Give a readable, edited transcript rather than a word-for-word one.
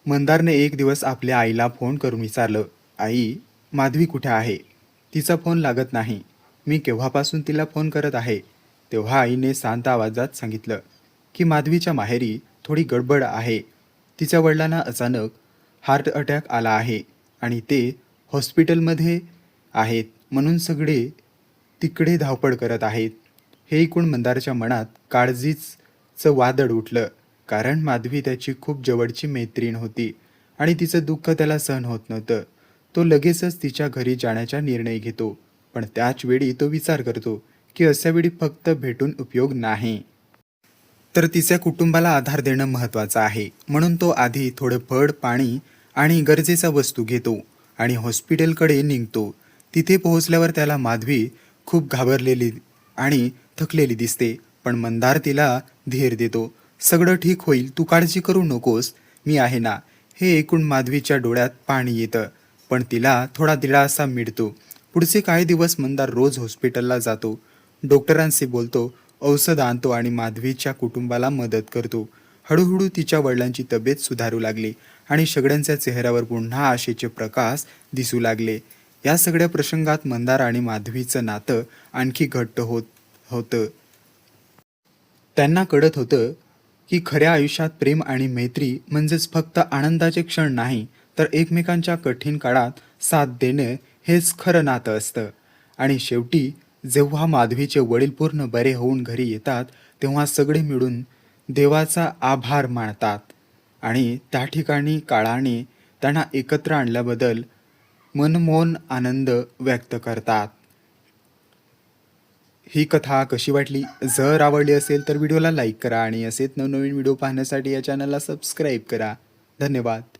मंदारने एक दिवस आपल्या आईला फोन करून विचारलं, आई, माधवी कुठे आहे? तिचा फोन लागत नाही. मी केव्हापासून तिला फोन करत आहे. तेव्हा आईने शांत आवाजात सांगितलं की माधवीच्या माहेरी थोडी गडबड आहे. तिच्या वडिलांना अचानक हार्ट अटॅक आला आहे आणि ते हॉस्पिटलमध्ये आहेत, म्हणून सगळे तिकडे धावपळ करत आहेत. हे ऐकून मंदारच्या मनात काळजीचं वादळ उठलं, कारण माधवी त्याची खूप जवळची मैत्रीण होती आणि तिचं दुःख त्याला सहन होत नव्हतं. तो लगेचच तिच्या घरी जाण्याचा निर्णय घेतो, पण त्याच वेळी तो विचार करतो की अशा वेळी फक्त भेटून उपयोग नाही, तर तिच्या कुटुंबाला आधार देणं महत्त्वाचं आहे. म्हणून तो आधी थोडं फळ, पाणी आणि गरजेच्या वस्तू घेतो आणि हॉस्पिटलकडे निघतो. तिथे पोहोचल्यावर त्याला माधवी खूप घाबरलेली आणि थकलेली दिसते, पण मंदार तिला धीर देतो. सगळं ठीक होईल, तू काळजी करू नकोस, मी आहे ना. हे ऐकून माधवीच्या डोळ्यात पाणी येतं, पण तिला थोडा दिलासा मिळतो. पुढचे काही दिवस मंदार रोज हॉस्पिटलला जातो, डॉक्टरांशी बोलतो, औषध आणतो आणि माधवीच्या कुटुंबाला मदत करतो. हळूहळू तिच्या वडिलांची तब्येत सुधारू लागली आणि सगळ्यांच्या चेहऱ्यावर पुन्हा आशेचे प्रकाश दिसू लागले. या सगळ्या प्रसंगात मंदार आणि माधवीचं नातं आणखी घट्ट होत होतं. त्यांना कळत होतं की खऱ्या आयुष्यात प्रेम आणि मैत्री म्हणजेच फक्त आनंदाचे क्षण नाही, तर एकमेकांच्या कठीण काळात साथ देणं हेच खरं नातं असतं. आणि शेवटी जेव्हा माधवीचे वडील पूर्ण बरे होऊन घरी येतात, तेव्हा सगळे मिळून देवाचा आभार मानतात आणि त्या ठिकाणी काळाने त्यांना एकत्र आणल्याबद्दल मनमोहन आनंद व्यक्त करतात. ही कथा कशी वाटली? जर आवडली असेल तर व्हिडिओला लाईक करा आणि असेच नवनवीन व्हिडिओ पाहण्यासाठी या चॅनलला सबस्क्राईब करा. धन्यवाद.